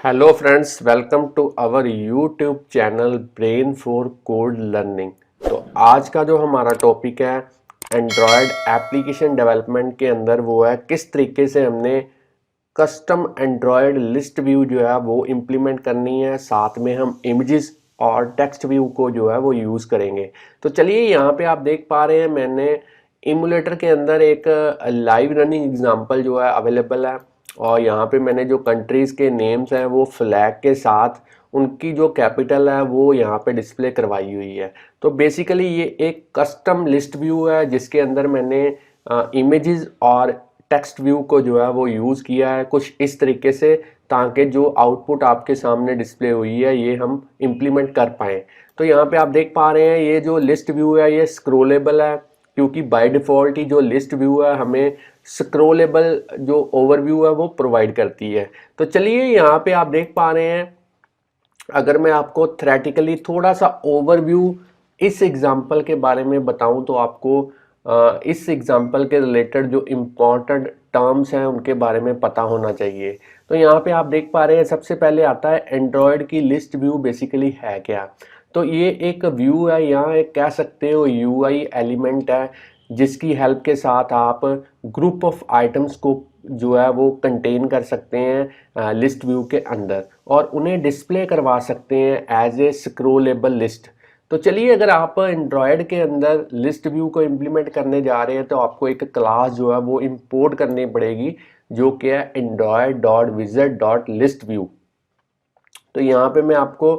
Hello friends, welcome to our YouTube channel Brain for Code Learning. तो आज का जो हमारा टॉपिक है एंड्रॉयड एप्लीकेशन डेवलपमेंट के अंदर वो है किस तरीके से हमने कस्टम एंड्रॉयड लिस्ट व्यू जो है वो इम्प्लीमेंट करनी है। साथ में हम इमेजेस और टेक्स्ट व्यू को जो है वो यूज़ करेंगे। तो चलिए, यहाँ पे आप देख पा रहे हैं मैंने इमुलेटर के अंदर एक लाइव रनिंग एग्जांपल जो है अवेलेबल है। और यहाँ पे मैंने जो कंट्रीज़ के नेम्स हैं वो फ्लैग के साथ उनकी जो कैपिटल है वो यहाँ पे डिस्प्ले करवाई हुई है। तो बेसिकली ये एक कस्टम लिस्ट व्यू है जिसके अंदर मैंने इमेजेस और टेक्स्ट व्यू को जो है वो यूज़ किया है कुछ इस तरीके से, ताकि जो आउटपुट आपके सामने डिस्प्ले हुई है ये हम इम्प्लीमेंट कर पाएँ। तो यहाँ पे आप देख पा रहे हैं ये जो लिस्ट व्यू है ये स्क्रोलेबल है, क्योंकि बाय डिफ़ॉल्ट ही जो लिस्ट व्यू है हमें स्क्रोलेबल जो ओवरव्यू है वो प्रोवाइड करती है। तो चलिए, यहाँ पे आप देख पा रहे हैं, अगर मैं आपको थ्योरेटिकली थोड़ा सा ओवरव्यू इस एग्जांपल के बारे में बताऊं तो आपको इस एग्जांपल के रिलेटेड जो इम्पोर्टेंट टर्म्स हैं उनके बारे में पता होना चाहिए। तो यहाँ पे आप देख पा रहे हैं सबसे पहले आता है एंड्रॉयड की लिस्ट व्यू बेसिकली है क्या। तो ये एक व्यू है, यहाँ एक कह सकते हो यूआई एलिमेंट है जिसकी हेल्प के साथ आप ग्रुप ऑफ आइटम्स को जो है वो कंटेन कर सकते हैं लिस्ट व्यू के अंदर और उन्हें डिस्प्ले करवा सकते हैं एज ए स्क्रोलेबल लिस्ट। तो चलिए, अगर आप एंड्रॉयड के अंदर लिस्ट व्यू को इम्प्लीमेंट करने जा रहे हैं तो आपको एक क्लास जो है वो इंपोर्ट करनी पड़ेगी जो कि है एंड्रॉयड डॉट विजेट डॉट लिस्ट व्यू। तो यहाँ पे मैं आपको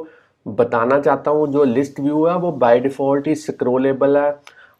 बताना चाहता हूँ जो लिस्ट व्यू है वो बाय डिफ़ॉल्ट ही स्क्रोलेबल है,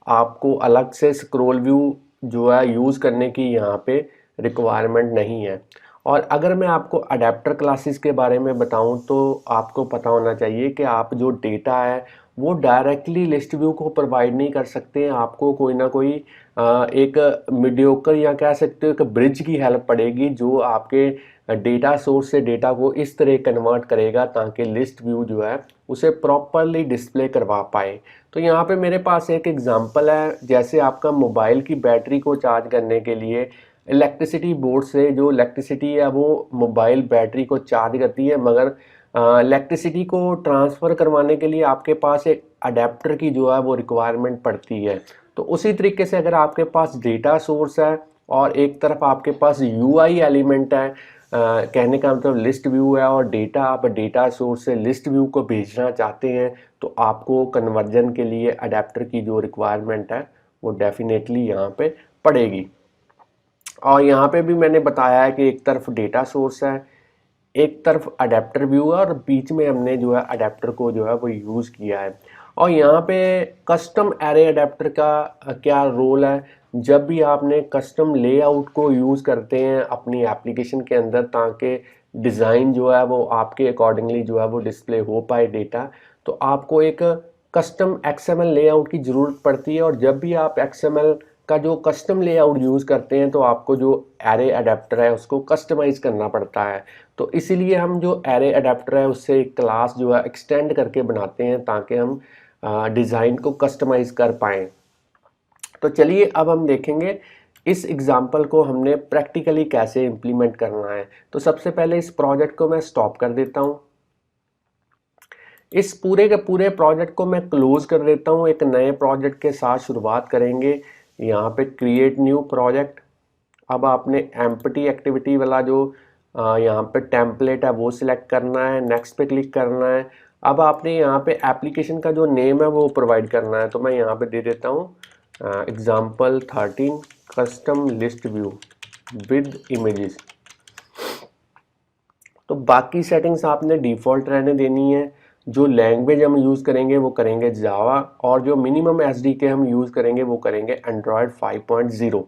आपको अलग से स्क्रॉल व्यू जो है यूज़ करने की यहाँ पे रिक्वायरमेंट नहीं है। और अगर मैं आपको अडेप्टर क्लासेस के बारे में बताऊं तो आपको पता होना चाहिए कि आप जो डेटा है वो डायरेक्टली लिस्ट व्यू को प्रोवाइड नहीं कर सकते हैं, आपको कोई ना कोई एक मीडियोकर या कह सकते हो एक ब्रिज की हेल्प पड़ेगी जो आपके डेटा सोर्स से डेटा को इस तरह कन्वर्ट करेगा ताकि लिस्ट व्यू जो है उसे प्रॉपरली डिस्प्ले करवा पाए। तो यहाँ पे मेरे पास एक एग्जांपल है, जैसे आपका मोबाइल की बैटरी को चार्ज करने के लिए इलेक्ट्रिसिटी बोर्ड से जो इलेक्ट्रिसिटी है वो मोबाइल बैटरी को चार्ज करती है, मगर इलेक्ट्रिसिटी को ट्रांसफ़र करवाने के लिए आपके पास एक अडेप्टर की जो है वो रिक्वायरमेंट पड़ती है। तो उसी तरीके से अगर आपके पास डेटा सोर्स है और एक तरफ आपके पास यूआई एलिमेंट है, कहने का मतलब लिस्ट व्यू है, और डेटा आप डेटा सोर्स से लिस्ट व्यू को भेजना चाहते हैं तो आपको कन्वर्जन के लिए अडेप्टर की जो रिक्वायरमेंट है वो डेफिनेटली यहाँ पे पड़ेगी। और यहाँ पे भी मैंने बताया है कि एक तरफ डेटा सोर्स है, एक तरफ अडेप्टर व्यू है और बीच में हमने जो है अडेप्टर को जो है वो यूज़ किया है। और यहाँ पे कस्टम एरे अडेप्टर का क्या रोल है, जब भी आपने कस्टम लेआउट को यूज़ करते हैं अपनी एप्लीकेशन के अंदर ताकि डिज़ाइन जो है वो आपके अकॉर्डिंगली जो है वो डिस्प्ले हो पाए डेटा, तो आपको एक कस्टम एक्सएमएल लेआउट की ज़रूरत पड़ती है। और जब भी आप एक्सएमएल का जो कस्टम लेआउट यूज़ करते हैं तो आपको जो एरे अडेप्टर है उसको कस्टमाइज़ करना पड़ता है। तो इसीलिए हम जो एरे अडेप्टर है उससे एक क्लास जो है एक्सटेंड करके बनाते हैं ताकि हम डिज़ाइन को कस्टमाइज़ कर पाएँ। तो चलिए, अब हम देखेंगे इस एग्जाम्पल को हमने प्रैक्टिकली कैसे इम्प्लीमेंट करना है। तो सबसे पहले इस प्रोजेक्ट को मैं स्टॉप कर देता हूँ, इस पूरे के पूरे प्रोजेक्ट को मैं क्लोज कर देता हूँ, एक नए प्रोजेक्ट के साथ शुरुआत करेंगे। यहाँ पे क्रिएट न्यू प्रोजेक्ट, अब आपने एम्प्टी एक्टिविटी वाला जो यहाँ पे टेम्पलेट है वो सिलेक्ट करना है, नेक्स्ट पे क्लिक करना है। अब आपने यहाँ पे एप्लीकेशन का जो नेम है वो प्रोवाइड करना है, तो मैं यहाँ पे दे देता हूँ example 13 custom list view with images. तो बाकी सेटिंग्स आपने डिफ़ॉल्ट रहने देनी है। जो लैंग्वेज हम यूज़ करेंगे वो करेंगे जावा, और जो मिनिमम एसडीके हम यूज़ करेंगे वो करेंगे एंड्रॉयड 5.0।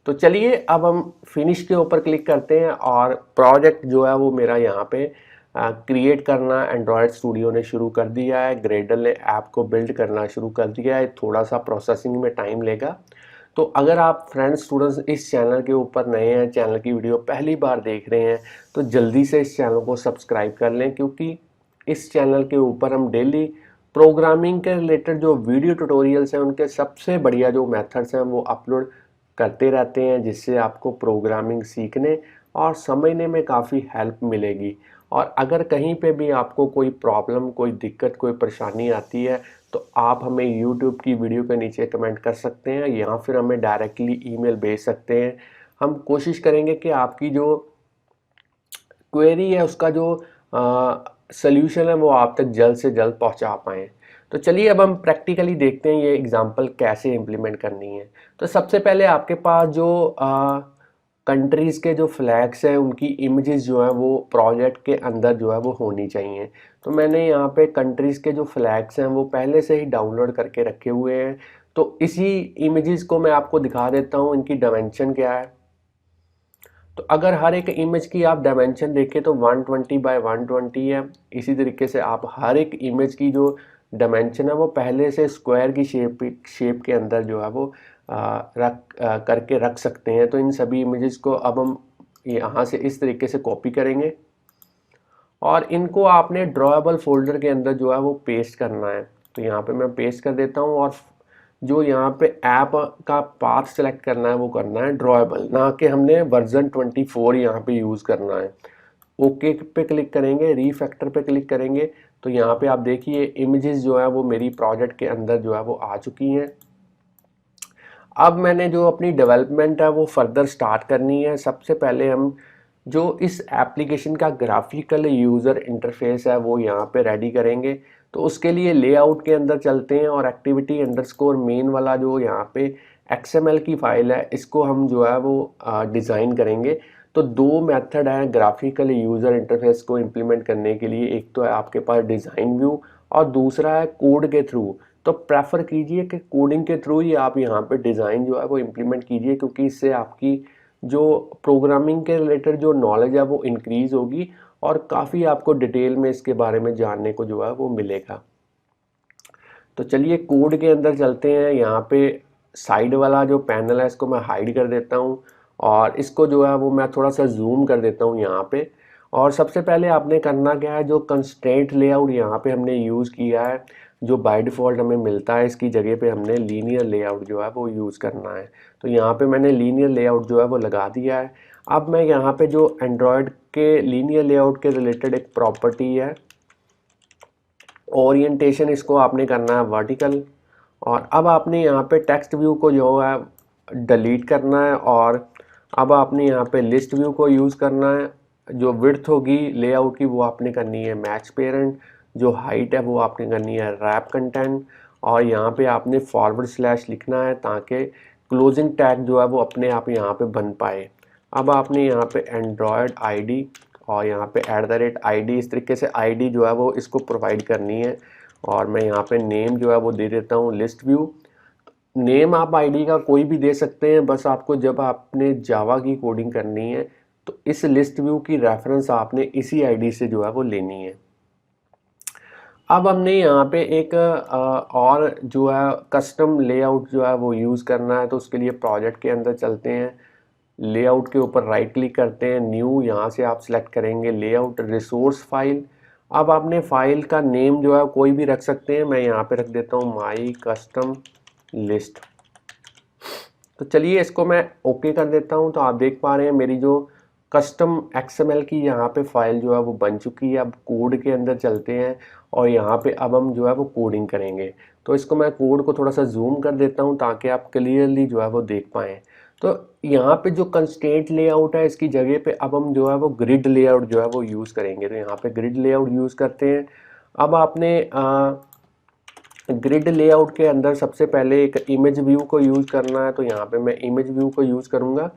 तो चलिए, अब हम फिनिश के ऊपर क्लिक करते हैं और प्रोजेक्ट जो है वो मेरा यहाँ पे क्रिएट करना एंड्रॉयड स्टूडियो ने शुरू कर दिया है, ग्रेडल ने ऐप को बिल्ड करना शुरू कर दिया है। थोड़ा सा प्रोसेसिंग में टाइम लेगा। तो अगर आप फ्रेंड्स स्टूडेंट्स इस चैनल के ऊपर नए हैं, चैनल की वीडियो पहली बार देख रहे हैं, तो जल्दी से इस चैनल को सब्सक्राइब कर लें, क्योंकि इस चैनल के ऊपर हम डेली प्रोग्रामिंग के रिलेटेड जो वीडियो ट्यूटोरियल्स हैं उनके सबसे बढ़िया जो मेथड्स हैं वो अपलोड करते रहते हैं, जिससे आपको प्रोग्रामिंग सीखने और समझने में काफ़ी हेल्प मिलेगी। और अगर कहीं पे भी आपको कोई प्रॉब्लम, कोई दिक्कत, कोई परेशानी आती है तो आप हमें यूट्यूब की वीडियो के नीचे कमेंट कर सकते हैं या फिर हमें डायरेक्टली ईमेल भेज सकते हैं। हम कोशिश करेंगे कि आपकी जो क्वेरी है उसका जो सल्यूशन है वो आप तक जल्द से जल्द पहुंचा पाएँ। तो चलिए अब हम प्रैक्टिकली देखते हैं ये एग्जांपल कैसे इम्प्लीमेंट करनी है। तो सबसे पहले आपके पास जो कंट्रीज़ के जो फ्लैग्स हैं उनकी इमेजेस जो है वो प्रोजेक्ट के अंदर जो है वो होनी चाहिए। तो मैंने यहाँ पे कंट्रीज़ के जो फ्लैग्स हैं वो पहले से ही डाउनलोड करके रखे हुए हैं। तो इसी इमेजेस को मैं आपको दिखा देता हूँ इनकी डायमेंशन क्या है। तो अगर हर एक इमेज की आप डायमेंशन देखें तो 120 बाय 120 है। इसी तरीके से आप हर एक इमेज की जो डायमेंशन है वो पहले से स्क्वायर की शेप के अंदर जो है वो करके रख सकते हैं। तो इन सभी इमेजेस को अब हम यहाँ से इस तरीके से कॉपी करेंगे और इनको आपने ड्रॉएबल फोल्डर के अंदर जो है वो पेस्ट करना है। तो यहाँ पे मैं पेस्ट कर देता हूँ और जो यहाँ पे ऐप का पाथ सेलेक्ट करना है वो करना है ड्रॉएबल, ना कि हमने वर्जन 24 यहाँ पे यूज़ करना है। ओके पे क्लिक करेंगे, रीफैक्टर पे क्लिक करेंगे तो यहाँ पे आप देखिए इमेजेस जो है वो मेरी प्रोजेक्ट के अंदर जो है वो आ चुकी हैं। अब मैंने जो अपनी डेवलपमेंट है वो फर्दर स्टार्ट करनी है। सबसे पहले हम जो इस एप्लीकेशन का ग्राफिकल यूज़र इंटरफेस है वो यहाँ पे रेडी करेंगे। तो उसके लिए लेआउट के अंदर चलते हैं और एक्टिविटी अंडरस्कोर मेन वाला जो यहाँ पे XML की फाइल है इसको हम जो है वो डिज़ाइन करेंगे। तो दो मेथड हैं ग्राफिकल यूज़र इंटरफेस को इम्प्लीमेंट करने के लिए, एक तो है आपके पास डिज़ाइन व्यू और दूसरा है कोड के थ्रू। तो प्रेफर कीजिए कि कोडिंग के थ्रू ही आप यहाँ पे डिज़ाइन जो है वो इम्प्लीमेंट कीजिए, क्योंकि इससे आपकी जो प्रोग्रामिंग के रिलेटेड जो नॉलेज है वो इंक्रीज़ होगी और काफ़ी आपको डिटेल में इसके बारे में जानने को जो है वो मिलेगा। तो चलिए कोड के अंदर चलते हैं। यहाँ पे साइड वाला जो पैनल है इसको मैं हाइड कर देता हूँ और इसको जो है वो मैं थोड़ा सा जूम कर देता हूँ यहाँ पे। और सबसे पहले आपने करना क्या है, जो कंस्ट्रेंट लेआउट यहाँ पे हमने यूज़ किया है, जो बाय डिफ़ॉल्ट हमें मिलता है, इसकी जगह पे हमने लीनियर लेआउट जो है वो यूज़ करना है। तो यहाँ पे मैंने लीनियर लेआउट जो है वो लगा दिया है। अब मैं यहाँ पे जो एंड्रॉयड के लीनियर लेआउट के रिलेटेड एक प्रॉपर्टी है ओरिएंटेशन, इसको आपने करना है वर्टिकल। और अब आपने यहाँ पे टेक्स्ट व्यू को जो है डिलीट करना है और अब आपने यहाँ पे लिस्ट व्यू को यूज़ करना है। जो विड्थ होगी लेआउट की वो आपने करनी है मैच पेरेंट, जो हाइट है वो आपने करनी है रैप कंटेंट और यहाँ पे आपने फॉरवर्ड स्लैश लिखना है ताकि क्लोजिंग टैग जो है वो अपने आप यहाँ पे बन पाए। अब आपने यहाँ पे एंड्रॉयड आईडी और यहाँ पे @ID, इस तरीके से आईडी जो है वो इसको प्रोवाइड करनी है। और मैं यहाँ पे नेम जो है वो दे देता हूँ लिस्ट व्यू। नेम आप आईडी का कोई भी दे सकते हैं, बस आपको जब आपने जावा की कोडिंग करनी है तो इस लिस्ट व्यू की रेफरेंस आपने इसी आईडी से जो है वो लेनी है। अब हमने यहाँ पे एक और जो है कस्टम लेआउट जो है वो यूज़ करना है। तो उसके लिए प्रोजेक्ट के अंदर चलते हैं, लेआउट के ऊपर राइट क्लिक करते हैं, न्यू, यहाँ से आप सिलेक्ट करेंगे लेआउट रिसोर्स फाइल। अब आपने फाइल का नेम जो है कोई भी रख सकते हैं, मैं यहाँ पे रख देता हूँ माई कस्टम लिस्ट। तो चलिए इसको मैं ओके कर देता हूँ। तो आप देख पा रहे हैं मेरी जो कस्टम XML की यहाँ पे फाइल जो है वो बन चुकी है। अब कोड के अंदर चलते हैं और यहाँ पे अब हम जो है वो कोडिंग करेंगे। तो इसको मैं कोड को थोड़ा सा जूम कर देता हूँ ताकि आप क्लियरली जो है वो देख पाएँ। तो यहाँ पे जो कंस्ट्रेंट लेआउट है इसकी जगह पे अब हम जो है वो ग्रिड लेआउट जो है वो यूज़ करेंगे। तो यहाँ पे ग्रिड लेआउट यूज़ करते हैं। अब आपने ग्रिड लेआउट के अंदर सबसे पहले एक इमेज व्यू को यूज़ करना है। तो यहाँ पे मैं इमेज व्यू को यूज़ करूँगा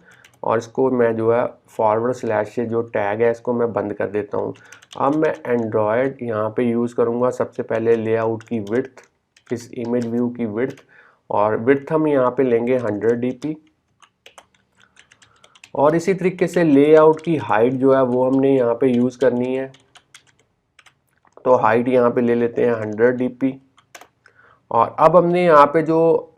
और इसको मैं जो है फॉरवर्ड स्लैश से जो टैग है इसको मैं बंद कर देता हूँ। अब मैं एंड्रॉयड यहाँ पे यूज़ करूँगा सबसे पहले लेआउट की विड्थ, इस इमेज व्यू की विड्थ, और विड्थ हम यहाँ पे लेंगे 100 dp। और इसी तरीके से लेआउट की हाइट जो है वो हमने यहाँ पे यूज़ करनी है। तो हाइट यहाँ पे ले लेते हैं 100 dp। और अब हमने यहाँ पे जो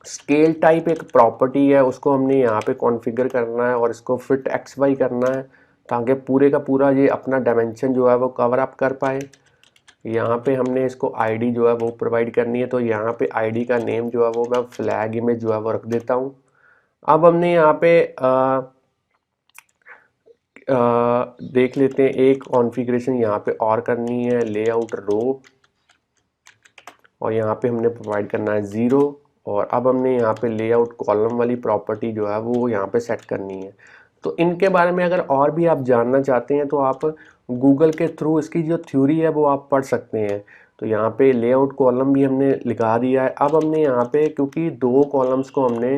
स्केल टाइप एक प्रॉपर्टी है उसको हमने यहाँ पे कॉन्फ़िगर करना है और इसको फिट XY करना है ताकि पूरे का पूरा ये अपना डायमेंशन जो है वो कवर अप कर पाए। यहाँ पे हमने इसको आईडी जो है वो प्रोवाइड करनी है। तो यहाँ पे आईडी का नेम जो है वो मैं फ्लैग इमेज जो है वो रख देता हूँ। अब हमने यहाँ पे देख लेते हैं, एक कॉन्फ़िगरेशन यहाँ पे और करनी है, लेआउट रो, और यहाँ पे हमने प्रोवाइड करना है 0, और अब हमने यहाँ पे लेआउट कॉलम वाली प्रॉपर्टी जो है वो यहाँ पे सेट करनी है। तो इनके बारे में अगर और भी आप जानना चाहते हैं तो आप गूगल के थ्रू इसकी जो थ्योरी है वो आप पढ़ सकते हैं। तो यहाँ पे लेआउट कॉलम भी हमने लिखा दिया है। अब हमने यहाँ पे, क्योंकि दो कॉलम्स को हमने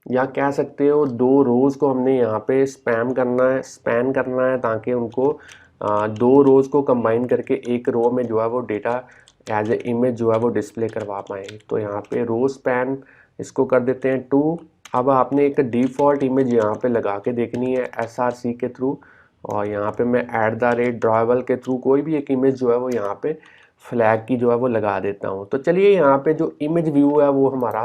या कह सकते हो दो रोज़ को हमने यहाँ पे स्पैन करना है ताकि उनको दो रोज़ को कंबाइन करके एक रो में जो है वो डेटा एज ए इमेज जो है वो डिस्प्ले करवा पाएँ। तो यहाँ पे रो स्पैन इसको कर देते हैं 2। अब आपने एक डिफ़ॉल्ट इमेज यहाँ पे लगा के देखनी है SRC के थ्रू, और यहाँ पे मैं @drawable के थ्रू कोई भी एक इमेज जो है वो यहाँ पे फ्लैग की जो है वो लगा देता हूँ। तो चलिए यहाँ पे जो इमेज व्यू है वो हमारा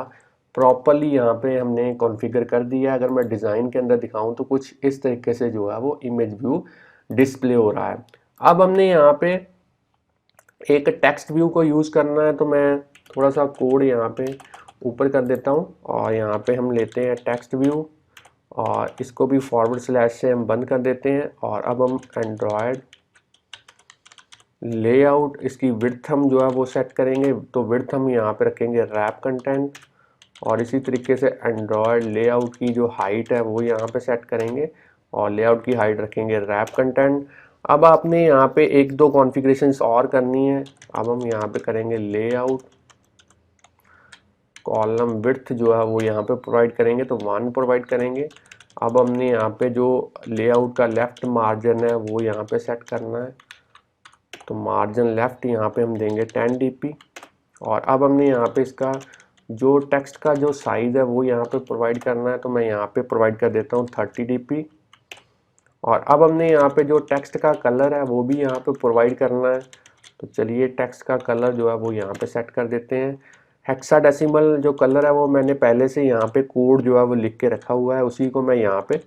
प्रॉपरली यहाँ पे हमने कॉन्फ़िगर कर दिया है। अगर मैं डिज़ाइन के अंदर दिखाऊं तो कुछ इस तरीके से जो है वो इमेज व्यू डिस्प्ले हो रहा है। अब हमने यहाँ पे एक टेक्स्ट व्यू को यूज़ करना है, तो मैं थोड़ा सा कोड यहाँ पे ऊपर कर देता हूँ, और यहाँ पे हम लेते हैं टेक्स्ट व्यू, और इसको भी / से हम बंद कर देते हैं। और अब हम एंड्रॉयड लेआउट, इसकी विड्थ हम जो है वो सेट करेंगे। तो विड्थ हम यहाँ पे रखेंगे रैप कंटेंट, और इसी तरीके से एंड्रॉयड लेआउट की जो हाइट है वो यहाँ पे सेट करेंगे, और लेआउट की हाइट रखेंगे रैप कंटेंट। अब आपने यहाँ पे एक दो कॉन्फ़िगरेशंस और करनी है। अब हम यहाँ पे करेंगे लेआउट कॉलम विड्थ जो है वो यहाँ पे प्रोवाइड करेंगे, तो 1 प्रोवाइड करेंगे। अब हमने यहाँ पे जो लेआउट का लेफ़्ट मार्जिन है वो यहाँ पे सेट करना है, तो मार्जिन लेफ़्ट यहाँ पे हम देंगे 10 dp। और अब हमने यहाँ पे इसका जो टेक्स्ट का जो साइज़ है वो यहाँ पे प्रोवाइड करना है, तो मैं यहाँ पे प्रोवाइड कर देता हूँ 30 dp। और अब हमने यहाँ पे जो टेक्स्ट का कलर है वो भी यहाँ पे प्रोवाइड करना है, तो चलिए टेक्स्ट का कलर जो है वो यहाँ पे सेट कर देते हैं। हेक्साडेसिमल जो कलर है वो मैंने पहले से यहाँ पे कोड जो है वो लिख के रखा हुआ है, उसी को मैं यहाँ पे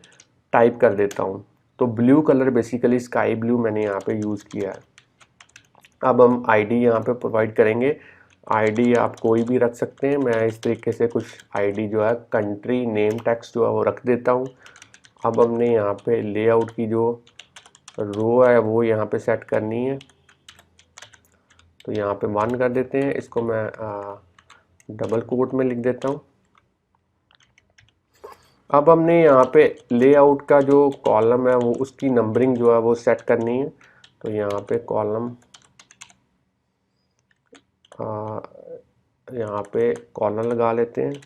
टाइप कर देता हूँ। तो blue colour basically sky blue मैंने यहाँ पे यूज़ किया है। अब हम आईडी यहाँ पे प्रोवाइड करेंगे। आईडी आप कोई भी रख सकते हैं, मैं इस तरीके से कुछ आईडी जो है कंट्री नेम टेक्स्ट जो है वो रख देता हूँ। अब हमने यहाँ पे लेआउट की जो रो है वो यहाँ पे सेट करनी है, तो यहाँ पे 1 कर देते हैं। इसको मैं डबल कोट में लिख देता हूँ। अब हमने यहाँ पे लेआउट का जो कॉलम है वो उसकी नंबरिंग जो है वो सेट करनी है, तो यहाँ पे कॉलम यहाँ पे कॉलम लगा लेते हैं।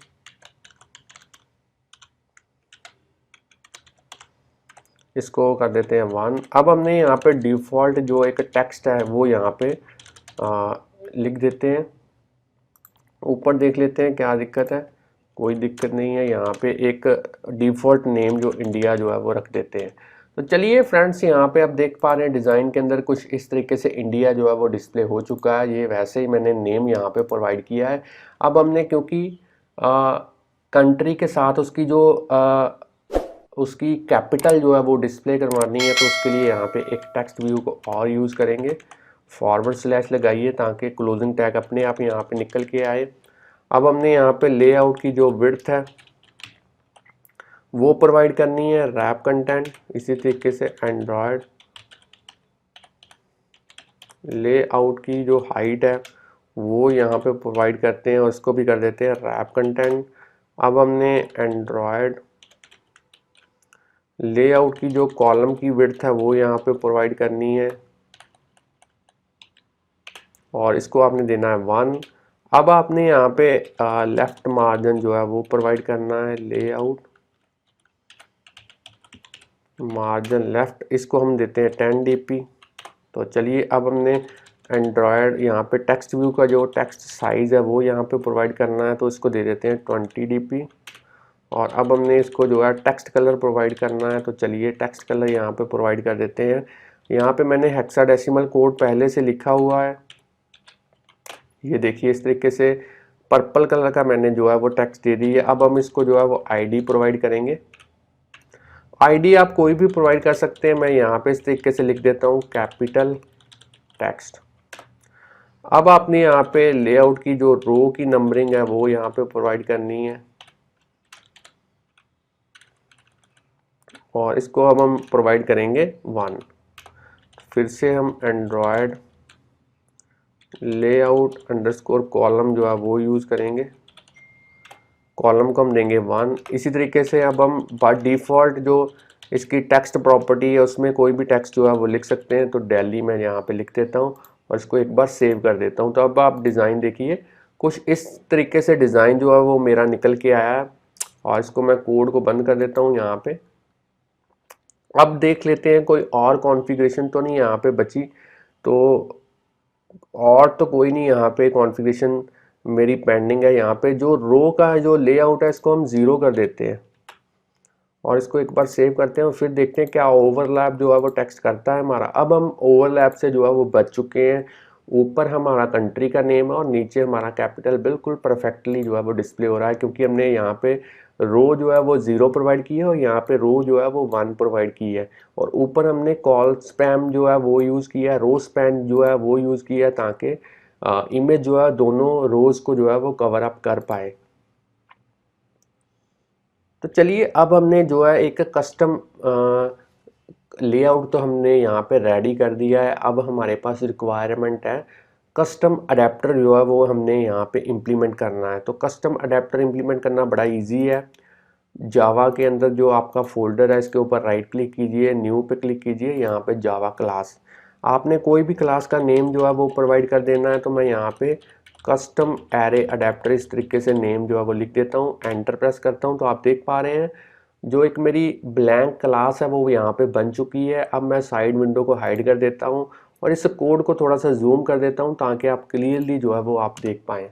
इसको कर देते हैं 1। अब हमने यहाँ पे डिफ़ॉल्ट जो एक टेक्स्ट है वो यहाँ पे लिख देते हैं। ऊपर देख लेते हैं क्या दिक्कत है, कोई दिक्कत नहीं है। यहाँ पे एक डिफ़ॉल्ट नेम जो इंडिया जो है वो रख देते हैं। तो चलिए फ्रेंड्स, यहाँ पे आप देख पा रहे हैं डिज़ाइन के अंदर कुछ इस तरीके से इंडिया जो है वो डिस्प्ले हो चुका है। ये वैसे ही मैंने नेम यहाँ पे प्रोवाइड किया है। अब हमने क्योंकि कंट्री के साथ उसकी जो उसकी कैपिटल जो है वो डिस्प्ले करवानी है, तो उसके लिए यहाँ पे एक टेक्स्ट व्यू को और यूज़ करेंगे। / लगाइए ताकि क्लोजिंग टैग अपने आप यहाँ पे निकल के आए। अब हमने यहाँ पे लेआउट की जो विड्थ है वो प्रोवाइड करनी है रैप कंटेंट। इसी तरीके से एंड्रॉयड लेआउट की जो हाइट है वो यहाँ पे प्रोवाइड करते हैं, और इसको भी कर देते हैं रैप कंटेंट। अब हमने एंड्रॉयड लेआउट की जो कॉलम की विड्थ है वो यहाँ पे प्रोवाइड करनी है, और इसको आपने देना है 1। अब आपने यहाँ पे लेफ्ट मार्जिन जो है वो प्रोवाइड करना है लेआउट मार्जिन लेफ्ट, इसको हम देते हैं 10 dp। तो चलिए अब हमने एंड्रॉयड यहाँ पे टेक्स्ट व्यू का जो टेक्स्ट साइज़ है वो यहाँ पे प्रोवाइड करना है, तो इसको दे देते हैं 20 dp। और अब हमने इसको जो है टेक्स्ट कलर प्रोवाइड करना है, तो चलिए टेक्स्ट कलर यहाँ पे प्रोवाइड कर देते हैं। यहाँ पे मैंने हेक्साडेसिमल कोड पहले से लिखा हुआ है, ये देखिए इस तरीके से पर्पल कलर का मैंने जो है वो टेक्स्ट दे दी है। अब हम इसको जो है वो आईडी प्रोवाइड करेंगे। आईडी आप कोई भी प्रोवाइड कर सकते हैं, मैं यहाँ पे इस तरीके से लिख देता हूँ कैपिटल टेक्स्ट। अब आपने यहाँ पे लेआउट की जो रो की नंबरिंग है वो यहाँ पे प्रोवाइड करनी है, और इसको अब हम प्रोवाइड करेंगे 1। फिर से हम एंड्रॉयड लेआउट अंडरस्कोर कॉलम जो है वो यूज़ करेंगे, कॉलम को हम देंगे 1। इसी तरीके से अब हम बाय डिफ़ॉल्ट जो इसकी टेक्स्ट प्रॉपर्टी है उसमें कोई भी टेक्स्ट जो है वो लिख सकते हैं, तो दिल्ली मैं यहाँ पे लिख देता हूँ और इसको एक बार सेव कर देता हूँ। तो अब आप डिज़ाइन देखिए, कुछ इस तरीके से डिज़ाइन जो है वो मेरा निकल के आया है। और इसको मैं कोड को बंद कर देता हूँ यहाँ पे। अब देख लेते हैं कोई और कॉन्फ़िगरेशन तो नहीं यहाँ पे बची, तो और तो कोई नहीं यहाँ पे कॉन्फ़िगरेशन मेरी पेंडिंग है। यहाँ पे जो रो का जो लेआउट है इसको हम 0 कर देते हैं और इसको एक बार सेव करते हैं और फिर देखते हैं क्या ओवरलैप जो है वो टेक्स्ट करता है हमारा। अब हम ओवरलैप से जो है वो बच चुके हैं। ऊपर हमारा कंट्री का नेम है और नीचे हमारा कैपिटल बिल्कुल परफेक्टली जो है वो डिस्प्ले हो रहा है, क्योंकि हमने यहाँ पे रो जो है वो 0 प्रोवाइड की है और यहाँ पे रो जो है वो 1 प्रोवाइड की है। और ऊपर हमने कॉल स्पैम जो है वो यूज़ किया है, रो स्पैम जो है वो यूज़ किया है, ताकि इमेज जो है दोनों रोज को जो है वो कवर अप कर पाए। तो चलिए अब हमने जो है एक कस्टम लेआउट तो हमने यहाँ पे रेडी कर दिया है। अब हमारे पास रिक्वायरमेंट है कस्टम अडेप्टर जो है वो हमने यहाँ पे इम्प्लीमेंट करना है। तो कस्टम अडेप्टर इम्प्लीमेंट करना बड़ा इजी है। जावा के अंदर जो आपका फोल्डर है इसके ऊपर राइट क्लिक कीजिए, न्यू पे क्लिक कीजिए, यहाँ पे जावा क्लास। आपने कोई भी क्लास का नेम जो है वो प्रोवाइड कर देना है। तो मैं यहाँ पे कस्टम एरे अडेप्टर इस तरीके से नेम जो है वो लिख देता हूँ, एंटर प्रेस करता हूँ। तो आप देख पा रहे हैं जो एक मेरी ब्लैंक क्लास है वो यहाँ पे बन चुकी है। अब मैं साइड विंडो को हाइड कर देता हूँ और इस कोड को थोड़ा सा जूम कर देता हूँ ताकि आप क्लियरली जो है वो आप देख पाएँ।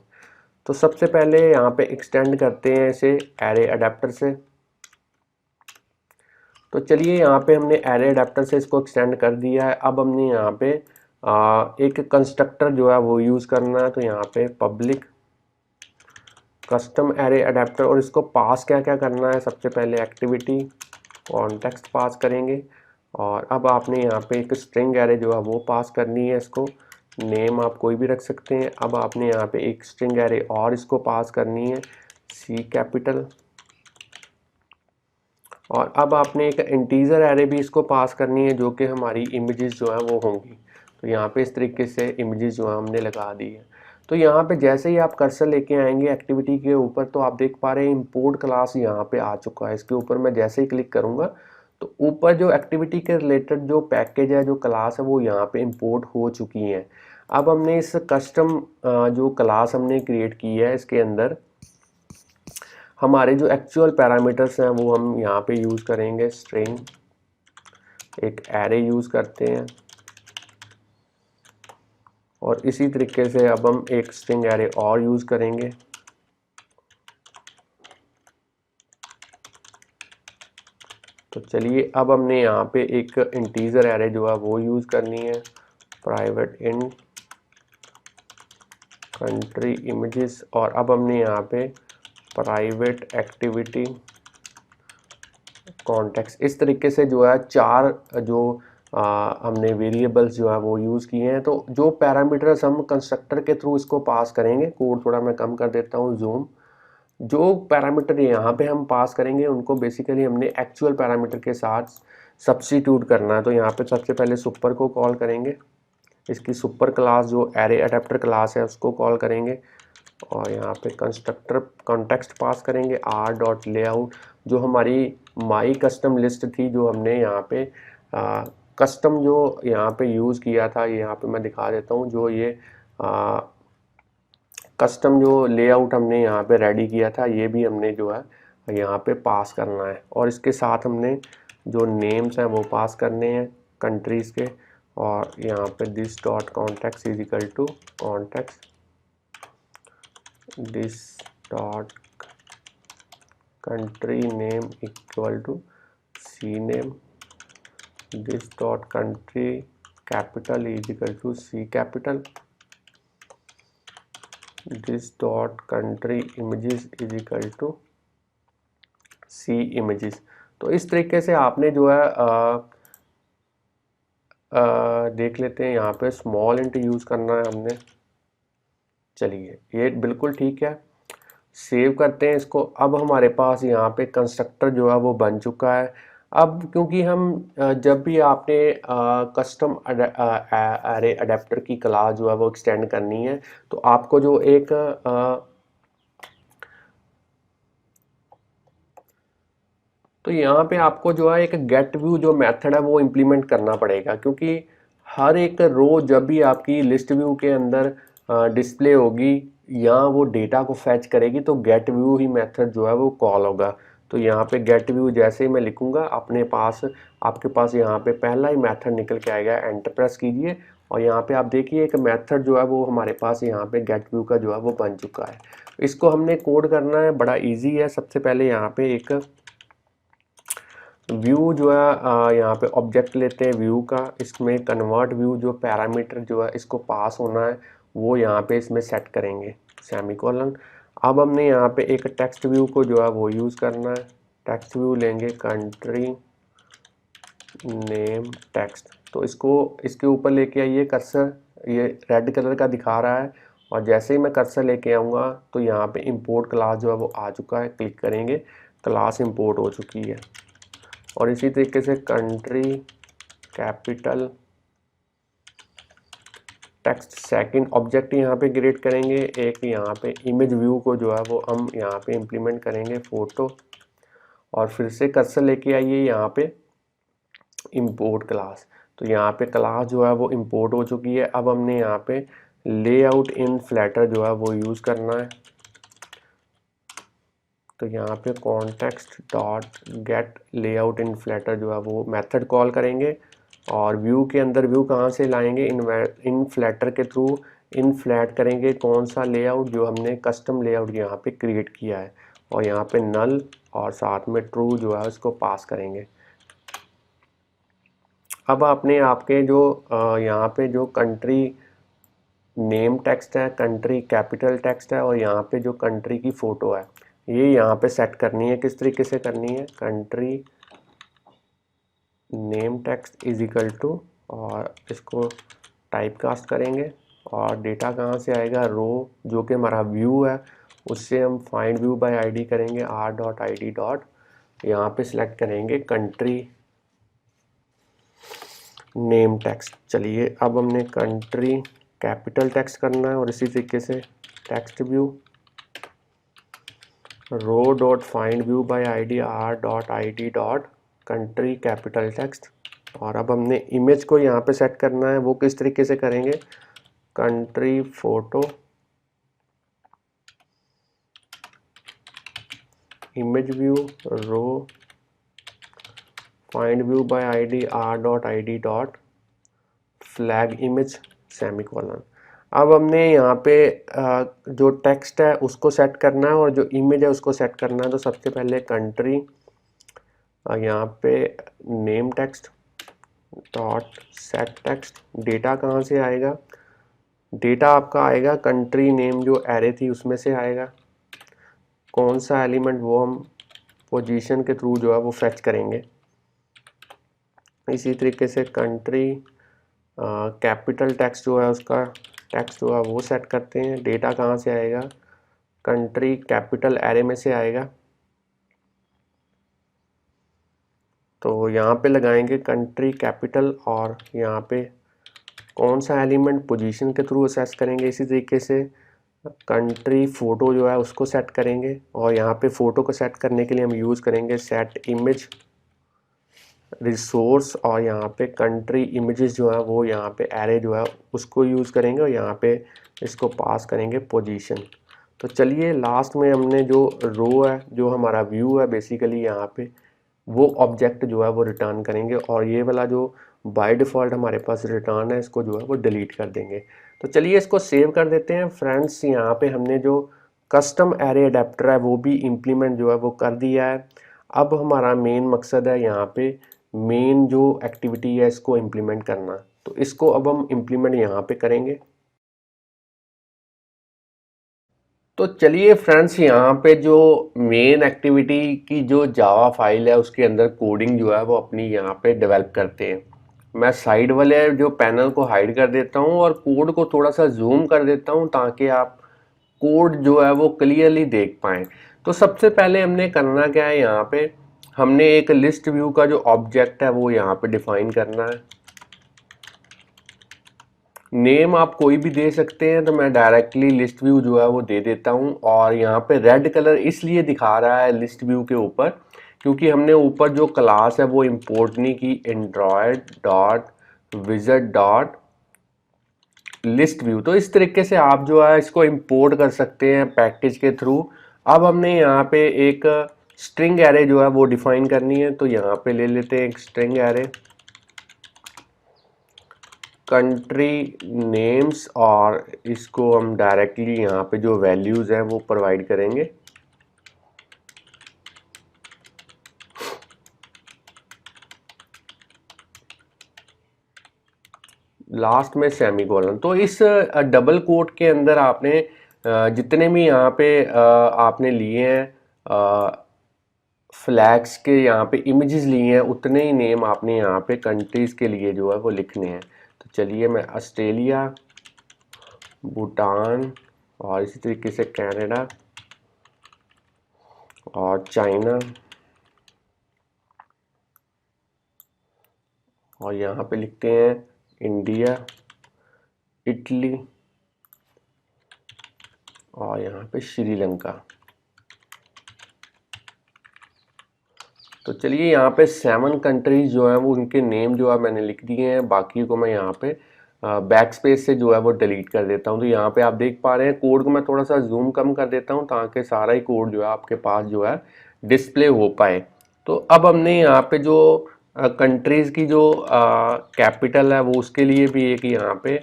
तो सबसे पहले यहाँ पे एक्सटेंड करते हैं इसे एरे अडेप्टर से। तो चलिए यहाँ पे हमने एरे अडेप्टर से इसको एक्सटेंड कर दिया है। अब हमने यहाँ पे एक कंस्ट्रक्टर जो है वो यूज़ करना है। तो यहाँ पे पब्लिक कस्टम एरे अडेप्टर, और इसको पास क्या क्या करना है, सबसे पहले एक्टिविटी कॉन्टेक्स्ट पास करेंगे। और अब आपने यहाँ पे एक स्ट्रिंग एरे जो है वो पास करनी है, इसको नेम आप कोई भी रख सकते हैं। अब आपने यहाँ पे एक स्ट्रिंग एरे और इसको पास करनी है, सी कैपिटल। और अब आपने एक इंटीजर एरे भी इसको पास करनी है जो कि हमारी इमेजेस जो है वो होंगी। तो यहाँ पे इस तरीके से इमेजेस जो है हमने लगा दी है। तो यहाँ पे जैसे ही आप कर्सर लेके आएंगे एक्टिविटी के ऊपर तो आप देख पा रहे हैं इंपोर्ट क्लास यहाँ पे आ चुका है। इसके ऊपर मैं जैसे ही क्लिक करूँगा तो ऊपर जो एक्टिविटी के रिलेटेड जो पैकेज है, जो क्लास है, वो यहाँ पे इंपोर्ट हो चुकी हैं। अब हमने इस कस्टम जो क्लास हमने क्रिएट की है इसके अंदर हमारे जो एक्चुअल पैरामीटर्स हैं वो हम यहाँ पे यूज़ करेंगे। स्ट्रिंग एक एरे यूज़ करते हैं और इसी तरीके से अब हम एक स्ट्रिंग एरे और यूज़ करेंगे। तो चलिए अब हमने यहाँ पे एक इंटीजर एरे जो है वो यूज़ करनी है, प्राइवेट इन कंट्री इमेजेस। और अब हमने यहाँ पे प्राइवेट एक्टिविटी कॉन्टेक्स्ट, इस तरीके से जो है चार जो हमने वेरिएबल्स जो है वो यूज़ किए हैं। तो जो पैरामीटर्स हम कंस्ट्रक्टर के थ्रू इसको पास करेंगे, कोड थोड़ा मैं कम कर देता हूँ जूम, जो पैरामीटर यहाँ पे हम पास करेंगे उनको बेसिकली हमने एक्चुअल पैरामीटर के साथ सब्स्टिट्यूट करना है। तो यहाँ पे सबसे पहले सुपर को कॉल करेंगे, इसकी सुपर क्लास जो एरे अडेप्टर क्लास है उसको कॉल करेंगे और यहाँ पे कंस्ट्रक्टर कॉन्टेक्स्ट पास करेंगे आर डॉट लेआउट। जो हमारी माई कस्टम लिस्ट थी जो हमने यहाँ पे कस्टम जो यहाँ पे यूज़ किया था, यहाँ पे मैं दिखा देता हूँ। जो ये कस्टम जो लेआउट हमने यहाँ पे रेडी किया था ये भी हमने जो है यहाँ पे पास करना है। और इसके साथ हमने जो नेम्स हैं वो पास करने हैं कंट्रीज़ के। और यहाँ पे this dot context is equal to context this dot country name equal to c name, this dot country capital is equal to c capital, this dot country images is equal to c images. तो इस तरीके से आपने जो है देख लेते हैं यहाँ पे स्मॉल इंट यूज़ करना है हमने। चलिए ये बिल्कुल ठीक है, सेव करते हैं इसको। अब हमारे पास यहाँ पे कंस्ट्रक्टर जो है वो बन चुका है। अब क्योंकि हम जब भी आपने कस्टम एरे अडेप्टर की क्लास जो है वो एक्सटेंड करनी है, तो आपको जो एक तो यहाँ पे आपको जो है एक गेट व्यू जो मेथड है वो इम्प्लीमेंट करना पड़ेगा, क्योंकि हर एक रो जब भी आपकी लिस्ट व्यू के अंदर डिस्प्ले होगी या वो डेटा को फैच करेगी, तो गेट व्यू ही मेथड जो है वो कॉल होगा। तो यहाँ पे गेट व्यू जैसे ही मैं लिखूंगा अपने पास, आपके पास यहाँ पे पहला ही मेथड निकल के आएगा। एंटर प्रेस कीजिए और यहाँ पे आप देखिए एक मेथड जो है वो हमारे पास यहाँ पे गेट व्यू का जो है वो बन चुका है। इसको हमने कोड करना है, बड़ा ईजी है। सबसे पहले यहाँ पे एक व्यू जो है यहाँ पे ऑब्जेक्ट लेते हैं व्यू का, इसमें कन्वर्ट व्यू जो पैरामीटर जो है इसको पास होना है वो यहाँ पे इसमें सेट करेंगे सेमीकोलन। अब हमने यहाँ पे एक टेक्स्ट व्यू को जो है वो यूज़ करना है। टेक्स्ट व्यू लेंगे कंट्री नेम टेक्स्ट, तो इसको इसके ऊपर लेके आइए कर्सर, ये रेड कलर का दिखा रहा है और जैसे ही मैं कर्सर लेके आऊँगा तो यहाँ पे इंपोर्ट क्लास जो है वो आ चुका है। क्लिक करेंगे, क्लास इंपोर्ट हो चुकी है। और इसी तरीके से country capital text second object यहाँ पे क्रिएट करेंगे। एक यहाँ पे इमेज व्यू को जो है वो हम यहाँ पे इम्प्लीमेंट करेंगे फोटो, और फिर से कर्सर लेके आइए यहाँ पे इंपोर्ट क्लास। तो यहाँ पे क्लास जो है वो इंपोर्ट हो चुकी है। अब हमने यहाँ पे लेआउट इन फ्लैटर जो है वो यूज़ करना है। तो यहाँ पे कॉन्टेक्स्ट डॉट गेट लेआउट इन फ्लैटर जो है वो मेथड कॉल करेंगे, और व्यू के अंदर व्यू कहाँ से लाएंगे, इन फ्लैटर के थ्रू इन फ्लैट करेंगे कौन सा लेआउट, जो हमने कस्टम लेआउट यहाँ पे क्रिएट किया है, और यहाँ पे नल और साथ में ट्रू जो है उसको पास करेंगे। अब आपने आपके जो यहाँ पे जो कंट्री नेम टेक्स्ट है, कंट्री कैपिटल टेक्स्ट है, और यहाँ पे जो कंट्री की फ़ोटो है ये यहाँ पे सेट करनी है। किस तरीके से करनी है, country name text is equal to, और इसको टाइप कास्ट करेंगे, और डेटा कहाँ से आएगा, रो जो कि हमारा व्यू है उससे हम फाइंड व्यू बाय आईडी करेंगे। Are dot I D dot यहाँ पे सिलेक्ट करेंगे कंट्री नेम टेक्स्ट। चलिए अब हमने कंट्री कैपिटल टेक्स्ट करना है, और इसी तरीके से text view row dot find view by ID R dot I D dot country capital text. और अब हमने इमेज को यहाँ पे सेट करना है, वो किस तरीके से करेंगे, country photo image view row find view by ID R dot I D dot flag image semicolon. अब हमने यहाँ पे जो टेक्स्ट है उसको सेट करना है और जो इमेज है उसको सेट करना है। तो सबसे पहले कंट्री यहाँ पे name text dot set text, data कहाँ से आएगा, डेटा आपका आएगा कंट्री नेम जो एरे थी उसमें से आएगा। कौन सा एलिमेंट वो हम पोजीशन के थ्रू जो है वो फेच करेंगे। इसी तरीके से कंट्री कैपिटल टेक्स्ट जो है उसका टेक्स्ट जो है वो सेट करते हैं। डेटा कहाँ से आएगा, कंट्री कैपिटल एरे में से आएगा। तो यहाँ पे लगाएंगे कंट्री कैपिटल, और यहाँ पे कौन सा एलिमेंट पोजीशन के थ्रू असेस करेंगे। इसी तरीके से कंट्री फ़ोटो जो है उसको सेट करेंगे, और यहाँ पे फ़ोटो को सेट करने के लिए हम यूज़ करेंगे सेट इमेज रिसोर्स, और यहाँ पे कंट्री इमेजेस जो है वो यहाँ पे एरे जो है उसको यूज़ करेंगे, और यहाँ पे इसको पास करेंगे पोजीशन। तो चलिए लास्ट में हमने जो रो है जो हमारा व्यू है बेसिकली यहाँ पे वो ऑब्जेक्ट जो है वो रिटर्न करेंगे, और ये वाला जो बाय डिफ़ॉल्ट हमारे पास रिटर्न है इसको जो है वो डिलीट कर देंगे। तो चलिए इसको सेव कर देते हैं फ्रेंड्स। यहाँ पे हमने जो कस्टम एरे अडेप्टर है वो भी इम्प्लीमेंट जो है वो कर दिया है। अब हमारा मेन मकसद है यहाँ पे मेन जो एक्टिविटी है इसको इम्प्लीमेंट करना। तो इसको अब हम इम्प्लीमेंट यहाँ पे करेंगे। तो चलिए फ्रेंड्स यहाँ पे जो मेन एक्टिविटी की जो जावा फाइल है उसके अंदर कोडिंग जो है वो अपनी यहाँ पे डेवलप करते हैं। मैं साइड वाले जो पैनल को हाइड कर देता हूँ और कोड को थोड़ा सा जूम कर देता हूँ ताकि आप कोड जो है वो क्लियरली देख पाएँ। तो सबसे पहले हमने करना क्या है, यहाँ पे हमने एक लिस्ट व्यू का जो ऑब्जेक्ट है वो यहाँ पे डिफाइन करना है। नेम आप कोई भी दे सकते हैं, तो मैं डायरेक्टली लिस्ट व्यू जो है वो दे देता हूँ। और यहाँ पे रेड कलर इसलिए दिखा रहा है लिस्ट व्यू के ऊपर क्योंकि हमने ऊपर जो क्लास है वो इंपोर्ट नहीं की, Android dot visit dot list view. तो इस तरीके से आप जो है इसको इंपोर्ट कर सकते हैं पैकेज के थ्रू। अब हमने यहाँ पे एक स्ट्रिंग एरे जो है वो डिफाइन करनी है, तो यहाँ पे ले लेते हैं एक स्ट्रिंग एरे कंट्री नेम्स, और इसको हम डायरेक्टली यहाँ पे जो वैल्यूज़ हैं वो प्रोवाइड करेंगे। लास्ट में सेमीकोलन। तो इस डबल कोट के अंदर आपने जितने भी यहाँ पे आपने लिए हैं फ्लैग्स के यहाँ पे इमेजेस लिए हैं, उतने ही नेम आपने यहाँ पे कंट्रीज़ के लिए जो है वो लिखने हैं। तो चलिए मैं ऑस्ट्रेलिया, भूटान और इसी तरीके से कनाडा और चाइना और यहाँ पे लिखते हैं इंडिया, इटली और यहाँ पे श्रीलंका। तो चलिए यहाँ पे 7 कंट्रीज जो है वो उनके नेम जो है मैंने लिख दिए हैं, बाकी को मैं यहाँ पे बैक स्पेस से जो है वो डिलीट कर देता हूँ। तो यहाँ पे आप देख पा रहे हैं कोड को मैं थोड़ा सा जूम कम कर देता हूँ ताकि सारा ही कोड जो है आपके पास जो है डिस्प्ले हो पाए। तो अब हमने यहाँ पे जो कंट्रीज़ की जो कैपिटल है वो उसके लिए भी एक यहाँ पे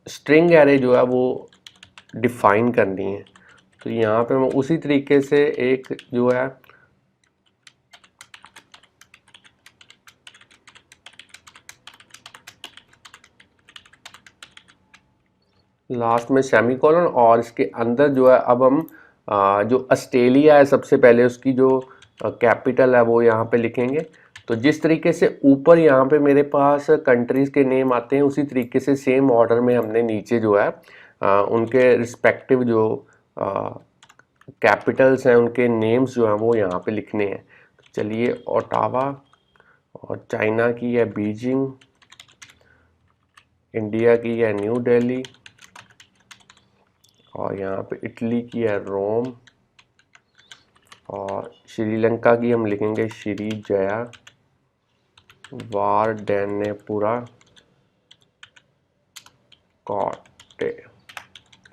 स्ट्रिंग एरे जो है वो डिफाइन करनी है। तो यहाँ पे मैं उसी तरीके से एक जो है लास्ट में सेमीकोलन और इसके अंदर जो है अब हम जो ऑस्ट्रेलिया है सबसे पहले उसकी जो कैपिटल है वो यहाँ पे लिखेंगे। तो जिस तरीके से ऊपर यहाँ पे मेरे पास कंट्रीज़ के नेम आते हैं उसी तरीके से सेम ऑर्डर में हमने नीचे जो है उनके रिस्पेक्टिव जो कैपिटल्स हैं उनके नेम्स जो हैं वो यहाँ पे लिखने हैं। तो चलिए ओटावा और चाइना की है बीजिंग, इंडिया की है न्यू दिल्ली और यहाँ पे इटली की है रोम और श्रीलंका की हम लिखेंगे श्री जया वारडेनेपुरा कोटे।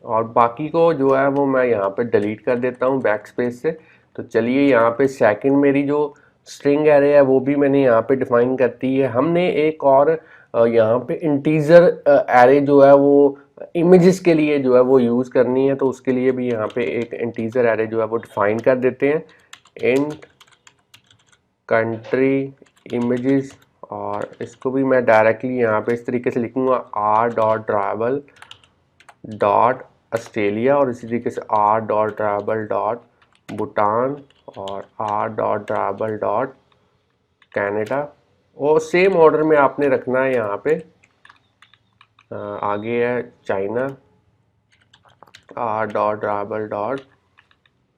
और बाकी को जो है वो मैं यहाँ पे डिलीट कर देता हूँ बैक स्पेस से। तो चलिए यहाँ पे सेकंड मेरी जो स्ट्रिंग एरे है वो भी मैंने यहाँ पे डिफाइन करती है। हमने एक और यहाँ पे इंटीजर एरे जो है वो इमेजेस के लिए जो है वो यूज़ करनी है, तो उसके लिए भी यहाँ पे एक इंटीजर एरे जो है वो डिफाइन कर देते हैं इंट कंट्री इमेजेस। और इसको भी मैं डायरेक्टली यहाँ पे इस तरीके से लिखूँगा R dot travel dot Australia और इसी तरीके से R dot travel dot Bhutan और R dot travel dot Canada. और सेम ऑर्डर में आपने रखना है। यहाँ पे आगे है China, R dot travel dot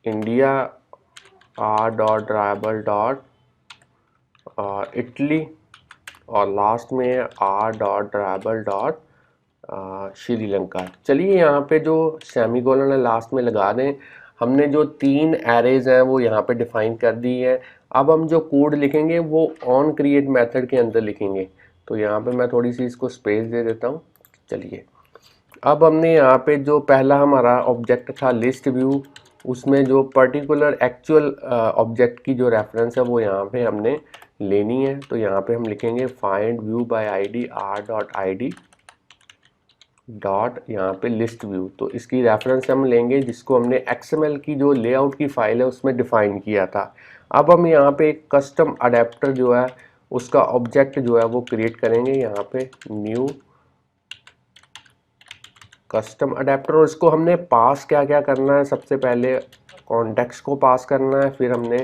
India, R dot travel dot Italy और लास्ट में है R dot travel dot Sri Lanka. चलिए यहाँ पे जो सेमीकोलन है लास्ट में लगा दें। हमने जो 3 एरेज हैं वो यहाँ पे डिफाइन कर दी है। अब हम जो कोड लिखेंगे वो ऑन क्रिएट मेथड के अंदर लिखेंगे। तो यहाँ पे मैं थोड़ी सी इसको स्पेस दे देता हूँ। चलिए अब हमने यहाँ पे जो पहला हमारा ऑब्जेक्ट था लिस्ट व्यू, उसमें जो पर्टिकुलर एक्चुअल ऑब्जेक्ट की जो रेफरेंस है वो यहाँ पे हमने लेनी है। तो यहाँ पे हम लिखेंगे find view by ID R dot I dot यहाँ पे लिस्ट व्यू। तो इसकी रेफरेंस हम लेंगे जिसको हमने XML की जो लेआउट की फाइल है उसमें डिफाइन किया था। अब हम यहाँ पे एक कस्टम अडेप्टर जो है उसका ऑब्जेक्ट जो है वो क्रिएट करेंगे। यहाँ पे न्यू कस्टम अडेप्टर, और इसको हमने पास क्या क्या करना है, सबसे पहले कॉन्टेक्स्ट को पास करना है, फिर हमने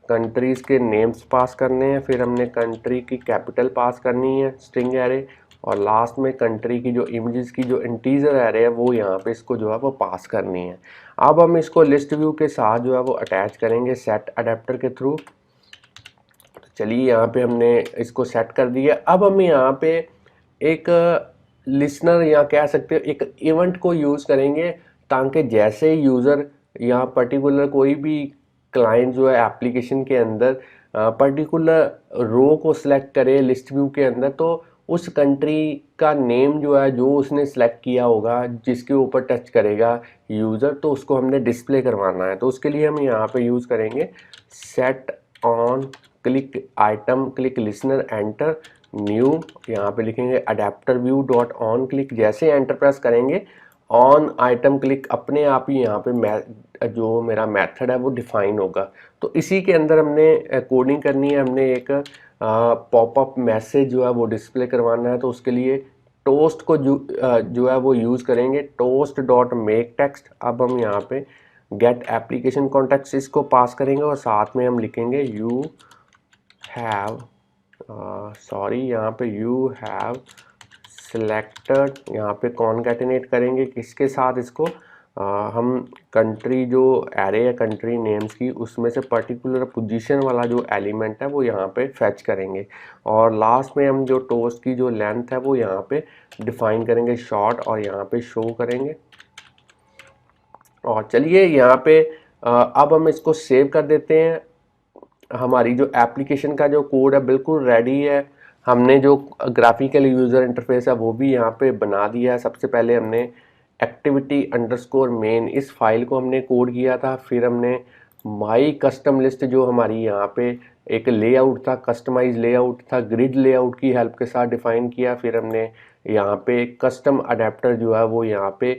कंट्रीज़ के नेम्स पास करने हैं, फिर हमने कंट्री की कैपिटल पास करनी है स्ट्रिंग एरे, और लास्ट में कंट्री की जो इमेजेस की जो इंटीजर एरे है वो यहाँ पे इसको जो है वो पास करनी है। अब हम इसको लिस्ट व्यू के साथ जो है वो अटैच करेंगे सेट अडेप्टर के थ्रू। चलिए यहाँ पे हमने इसको सेट कर दिया। अब हम यहाँ पे एक लिसनर या कह सकते हो एक इवेंट को यूज़ करेंगे, ताकि जैसे यूज़र यहाँ पर्टिकुलर कोई भी क्लाइंट जो है एप्लीकेशन के अंदर पर्टिकुलर रो को सिलेक्ट करे लिस्ट व्यू के अंदर, तो उस कंट्री का नेम जो है जो उसने सेलेक्ट किया होगा जिसके ऊपर टच करेगा यूज़र, तो उसको हमने डिस्प्ले करवाना है। तो उसके लिए हम यहाँ पे यूज़ करेंगे set on click item click listener enter new, यहाँ पे लिखेंगे adapter view dot on click. जैसे एंटर प्रेस करेंगे ऑन आइटम क्लिक अपने आप ही यहाँ पे जो मेरा मेथड है वो डिफाइन होगा। तो इसी के अंदर हमने कोडिंग करनी है, हमने एक पॉपअप मैसेज जो है वो डिस्प्ले करवाना है। तो उसके लिए टोस्ट को जो है वो यूज़ करेंगे, टोस्ट डॉट मेक टेक्स्ट। अब हम यहाँ पे गेट एप्लीकेशन कॉन्टेक्स्ट इसको पास करेंगे और साथ में हम लिखेंगे यू हैव सॉरी यहाँ पे यू हैव सिलेक्टेड, यहाँ पे कॉन्कैटिनेट करेंगे किसके साथ इसको हम कंट्री जो एरे है कंट्री नेम्स की उसमें से पर्टिकुलर पोजीशन वाला जो एलिमेंट है वो यहाँ पे फेच करेंगे। और लास्ट में हम जो टोस्ट की जो लेंथ है वो यहाँ पे डिफाइन करेंगे शॉर्ट और यहाँ पे शो करेंगे। और चलिए यहाँ पे अब हम इसको सेव कर देते हैं। हमारी जो एप्लीकेशन का जो कोड है बिल्कुल रेडी है। हमने जो ग्राफिकल यूज़र इंटरफेस है वो भी यहाँ पे बना दिया है। सबसे पहले हमने एक्टिविटी अंडरस्कोर मेन इस फाइल को हमने कोड किया था, फिर हमने माई कस्टम लिस्ट जो हमारी यहाँ पे एक लेआउट था, कस्टमाइज लेआउट था, ग्रिड लेआउट की हेल्प के साथ डिफाइन किया। फिर हमने यहाँ पे कस्टम अडेप्टर जो है वो यहाँ पे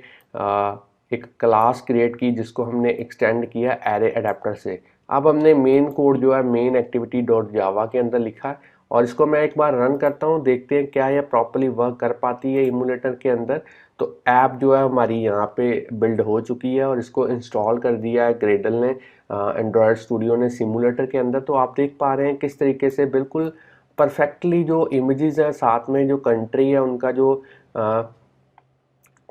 एक क्लास क्रिएट की जिसको हमने एक्सटेंड किया एरे अडेप्टर से। अब हमने मेन कोड जो है मेन एक्टिविटी डॉट जावा के अंदर लिखा है और इसको मैं एक बार रन करता हूँ, देखते हैं क्या यह प्रॉपर्ली वर्क कर पाती है इमूलेटर के अंदर। तो ऐप जो है हमारी यहाँ पे बिल्ड हो चुकी है और इसको इंस्टॉल कर दिया है ग्रेडल ने, एंड्रॉयड स्टूडियो ने सिमुलेटर के अंदर। तो आप देख पा रहे हैं किस तरीके से बिल्कुल परफेक्टली जो इमेजेस हैं साथ में जो कंट्री है उनका जो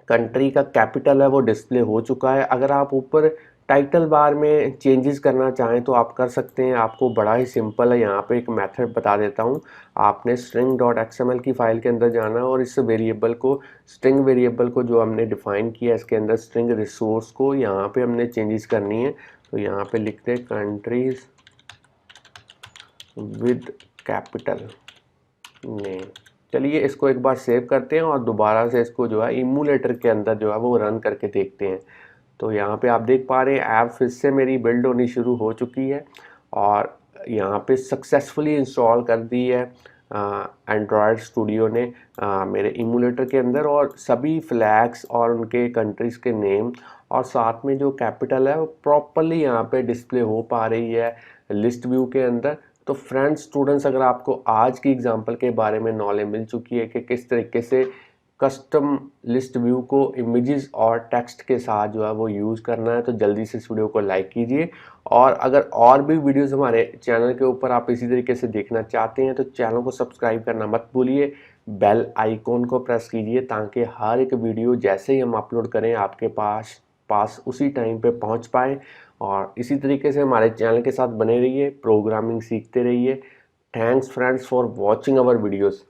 कंट्री का कैपिटल है वो डिस्प्ले हो चुका है। अगर आप ऊपर टाइटल बार में चेंजेस करना चाहें तो आप कर सकते हैं, आपको बड़ा ही सिंपल है। यहाँ पे एक मेथड बता देता हूँ, आपने string डॉट XML की फाइल के अंदर जाना है और इस वेरिएबल को स्ट्रिंग वेरिएबल को जो हमने डिफाइन किया इसके अंदर स्ट्रिंग रिसोर्स को यहाँ पे हमने चेंजेस करनी है। तो यहाँ पे लिखते हैं कंट्रीज विद कैपिटल नेम। चलिए इसको एक बार सेव करते हैं और दोबारा से इसको जो है इमूलेटर के अंदर जो है वो रन करके देखते हैं। तो यहाँ पे आप देख पा रहे हैं ऐप फिर से मेरी बिल्ड होनी शुरू हो चुकी है और यहाँ पे सक्सेसफुली इंस्टॉल कर दी है एंड्रॉयड स्टूडियो ने मेरे इमूलेटर के अंदर। और सभी फ्लैग्स और उनके कंट्रीज़ के नेम और साथ में जो कैपिटल है वो प्रॉपरली यहाँ पे डिस्प्ले हो पा रही है लिस्ट व्यू के अंदर। तो फ्रेंड्स स्टूडेंट्स, अगर आपको आज की एग्जांपल के बारे में नॉलेज मिल चुकी है कि किस तरीके से कस्टम लिस्ट व्यू को इमेजेस और टेक्स्ट के साथ जो है वो यूज़ करना है, तो जल्दी से इस वीडियो को लाइक कीजिए। और अगर और भी वीडियोस हमारे चैनल के ऊपर आप इसी तरीके से देखना चाहते हैं तो चैनल को सब्सक्राइब करना मत भूलिए, बेल आइकॉन को प्रेस कीजिए ताकि हर एक वीडियो जैसे ही हम अपलोड करें आपके पास उसी टाइम पे पहुंच पाए। और इसी तरीके से हमारे चैनल के साथ बने रहिए, प्रोग्रामिंग सीखते रहिए। Thanks friends for watching our videos.